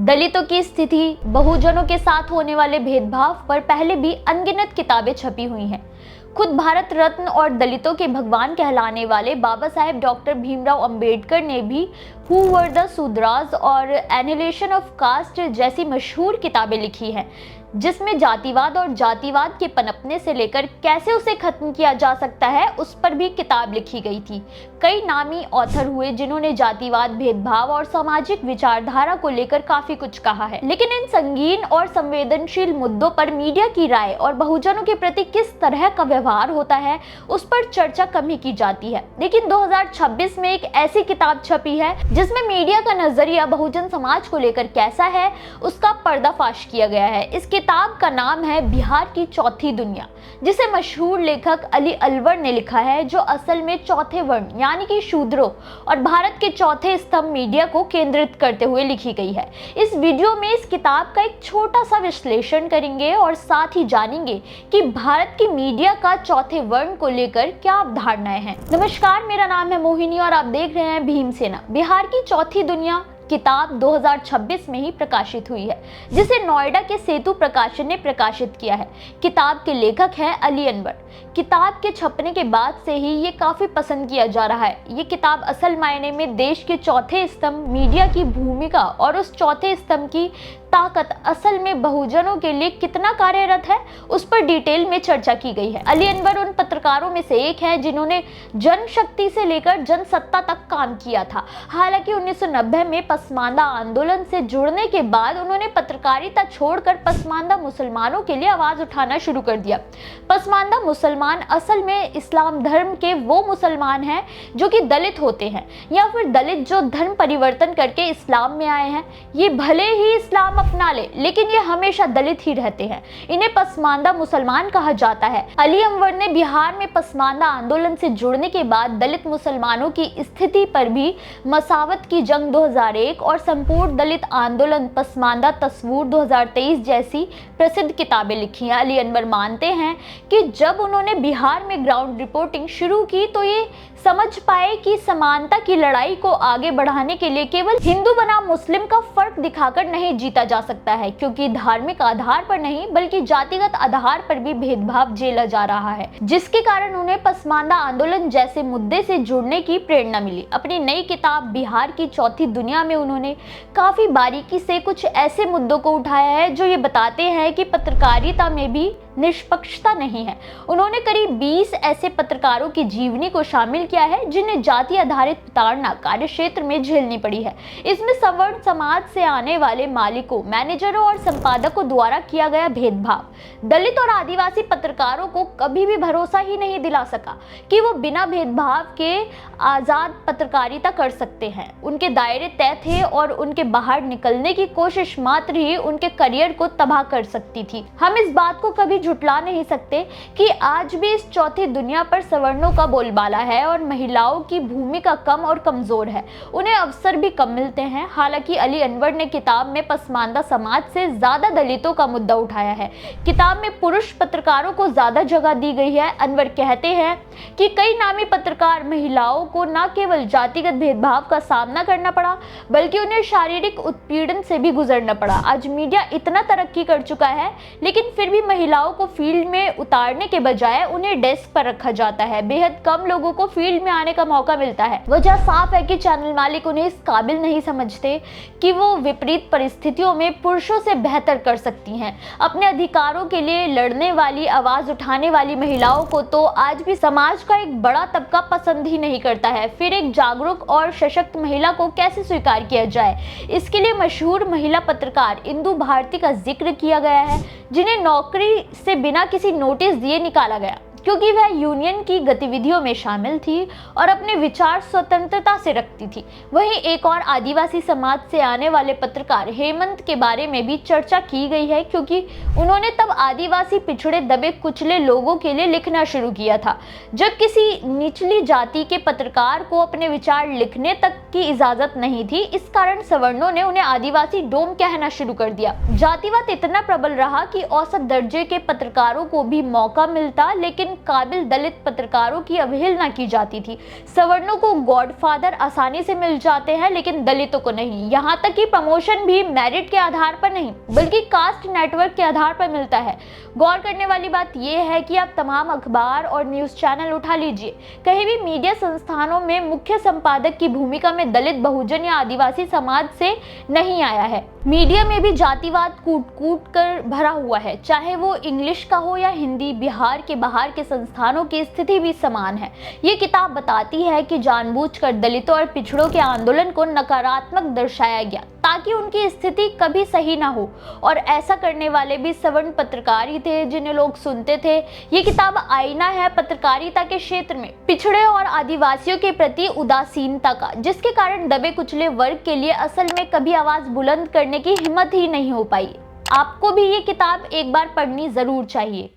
दलितों की स्थिति, बहुजनों के साथ होने वाले भेदभाव पर पहले भी अनगिनत किताबें छपी हुई हैं। खुद भारत रत्न और दलितों के भगवान कहलाने वाले बाबा साहेब डॉक्टर भीमराव अंबेडकर ने भी हु वर द शूद्रास और एनिहिलेशन ऑफ कास्ट जैसी मशहूर किताबें लिखी हैं, जिसमें जातिवाद और जातिवाद के पनपने से लेकर कैसे उसे खत्म किया जा सकता है उस पर भी किताब लिखी गई थी। कई नामी ऑथर हुए जिन्होंने जातिवाद, भेदभाव और सामाजिक विचारधारा को लेकर काफी कुछ कहा है, लेकिन इन संगीन और संवेदनशील मुद्दों पर मीडिया की राय और बहुजनों के प्रति किस तरह का व्यवहार होता है उस पर चर्चा कम ही की जाती है। लेकिन 2026 में एक ऐसी किताब छपी है जिसमें मीडिया का नजरिया बहुजन समाज को लेकर कैसा है उसका पर्दाफाश किया गया है। इस किताब का नाम है बिहार की चौथी दुनिया, जिसे मशहूर लेखक अली अलवर ने लिखा है, जो असल में चौथे वर्ण यानी कि शूद्रों और भारत के चौथे स्तंभ मीडिया को केंद्रित करते हुए लिखी गई है। इस वीडियो में इस किताब का एक छोटा सा विश्लेषण करेंगे और साथ ही जानेंगे कि भारत की मीडिया का चौथे वर्ण को लेकर क्या अवधारणाएं हैं। नमस्कार, मेरा नाम है मोहिनी और आप देख रहे हैं भीमसेना। बिहार की चौथी दुनिया किताब 2026 में ही प्रकाशित हुई है, जिसे नोएडा के सेतु प्रकाशन ने प्रकाशित किया है। किताब के लेखक हैं अली अनवर। किताब के छपने के बाद से ही ये काफी पसंद किया जा रहा है। ये किताब असल मायने में देश के चौथे स्तंभ मीडिया की भूमिका और उस चौथे स्तंभ की ताकत असल में बहुजनों के लिए कितना कार्यरत है उस पर डिटेल में चर्चा की गई है। अली अनवर उन पत्रकारों में से एक है जिन्होंने जनशक्ति से लेकर जनसत्ता तक काम किया था। हालांकि 1990 में पसमानदा आंदोलन से जुड़ने के बाद उन्होंने पत्रकारिता छोड़कर पसमानदा मुसलमानों के लिए आवाज उठाना शुरू कर दिया। पसमानदा मुसलमान असल में इस्लाम धर्म के वो मुसलमान हैं जो कि दलित होते हैं, या फिर दलित जो धर्म परिवर्तन करके इस्लाम में आए हैं। ये भले ही इस्लाम अपना ले, लेकिन ये हमेशा दलित ही रहते हैं। इन्हें पसमानदा मुसलमान कहा जाता है। अली अनवर ने बिहार में पसमानदा आंदोलन से जुड़ने के बाद दलित मुसलमानों की स्थिति पर भी मसावत की जंग 2001 और संपूर्ण दलित आंदोलन पसमानदा तस्वूर 2023 जैसी प्रसिद्ध किताबें लिखी हैं। अली अनवर मानते हैं कि जब उन्होंने बिहार में ग्राउंड रिपोर्टिंग शुरू की तो ये समझ पाए कि समानता की लड़ाई को आगे बढ़ाने के लिए केवल हिंदू बनाम मुस्लिम का फर्क दिखाकर नहीं जीता जा सकता है, क्योंकि धार्मिक आधार पर नहीं बल्कि जातिगत आधार पर भी भेदभाव झेला जा रहा है, जिसके कारण उन्हें पसमानदा आंदोलन जैसे मुद्दे से जुड़ने की प्रेरणा मिली। अपनी नई किताब बिहार की चौथी दुनिया में उन्होंने काफी बारीकी से कुछ ऐसे मुद्दों को उठाया है जो ये बताते हैं कि पत्रकारिता में भी निष्पक्षता नहीं है। उन्होंने करीब 20 ऐसे पत्रकारों की जीवनी को शामिल किया है जिन्हें जाति आधारित प्रताड़ना कार्य क्षेत्र में झेलनी पड़ी है। इसमें सवर्ण समाज से आने वाले मालिकों, मैनेजरों और संपादकों द्वारा किया गया भेदभाव दलित और आदिवासी पत्रकारों को कभी भी भरोसा ही नहीं दिला सका कि वो बिना भेदभाव के आजाद पत्रकारिता कर सकते हैं। उनके दायरे तय थे और उनके बाहर निकलने की कोशिश मात्र ही उनके करियर को तबाह कर सकती थी। हम इस बात को कभी झुटला नहीं सकते कि आज भी इस चौथी दुनिया पर सवर्णों का बोलबाला है और महिलाओं की भूमिका कम और कमजोर है। उन्हें अवसर भी कम मिलते हैं। हालांकि अली अनवर ने किताब में पसमानदा समाज से ज्यादा दलितों का मुद्दा उठाया है। किताब में पुरुष पत्रकारों को ज्यादा जगह दी गई है। अनवर कहते हैं कि कई नामी पत्रकार महिलाओं को न केवल जातिगत भेदभाव का सामना करना पड़ा बल्कि उन्हें शारीरिक उत्पीड़न से भी गुजरना पड़ा। आज मीडिया इतना तरक्की कर चुका है, लेकिन फिर भी महिलाओं को फील्ड में उतारने के बजाय उन्हें डेस्क पर रखा जाता है। बेहद कम लोगों को फील्ड में आने का मौका मिलता है। वजह साफ है कि चैनल मालिक उन्हें इस काबिल नहीं समझते कि वो विपरीत परिस्थितियों में पुरुषों से बेहतर कर सकती हैं। अपने अधिकारों के लिए लड़ने वाली, आवाज उठाने वाली महिलाओं को तो आज भी समाज का एक बड़ा तबका पसंद ही नहीं करता है। फिर एक जागरूक और सशक्त महिला को कैसे स्वीकार किया जाए? इसके लिए मशहूर महिला पत्रकार इंदु भारती का जिक्र किया गया है, जिन्हें नौकरी से बिना किसी नोटिस दिए निकाला गया क्योंकि वह यूनियन की गतिविधियों में शामिल थी और अपने विचार स्वतंत्रता से रखती थी। वहीं एक और आदिवासी समाज से आने वाले पत्रकार हेमंत के बारे में भी चर्चा की गई है, क्योंकि उन्होंने तब आदिवासी पिछड़े दबे कुचले लोगों के लिए लिखना शुरू किया था जब किसी निचली जाति के पत्रकार को अपने विचार लिखने तक की इजाजत नहीं थी। इस कारण सवर्णों ने उन्हें आदिवासी डोम कहना शुरू कर दिया। जातिवाद इतना प्रबल रहा कि औसत दर्जे के पत्रकारों को भी मौका मिलता, लेकिन इन काबिल दलित पत्रकारों की अवहेलना की जाती थी। सवर्णों को गॉडफादर आसानी से मिल जाते हैं लेकिन दलितों को नहीं। यहाँ तक कि प्रमोशन भी मेरिट के आधार पर नहीं बल्कि कास्ट नेटवर्क के आधार पर मिलता है। गौर करने वाली बात यह है कि आप तमाम अखबार और न्यूज चैनल उठा लीजिए, कहीं भी मीडिया संस्थानों में मुख्य संपादक की भूमिका में दलित, बहुजन या आदिवासी समाज से नहीं आया है। मीडिया में भी जातिवाद कूट कूट कर भरा हुआ है, चाहे वो इंग्लिश का हो या हिंदी। बिहार के बाहर के संस्थानों की स्थिति भी समान है। ये किताब बताती है कि जानबूझकर दलितों और पिछड़ों के आंदोलन को नकारात्मक दर्शाया गया ताकि उनकी स्थिति कभी सही ना हो, और ऐसा करने वाले भी सवर्ण पत्रकार ही थे जिन्हें लोग सुनते थे। ये किताब आईना है पत्रकारिता के क्षेत्र में पिछड़े और आदिवासियों के प्रति उदासीनता का, जिसके कारण दबे कुचले वर्ग के लिए असल में कभी आवाज बुलंद करने की हिम्मत ही नहीं हो पाई। आपको भी ये किताब एक बार पढ़नी जरूर चाहिए।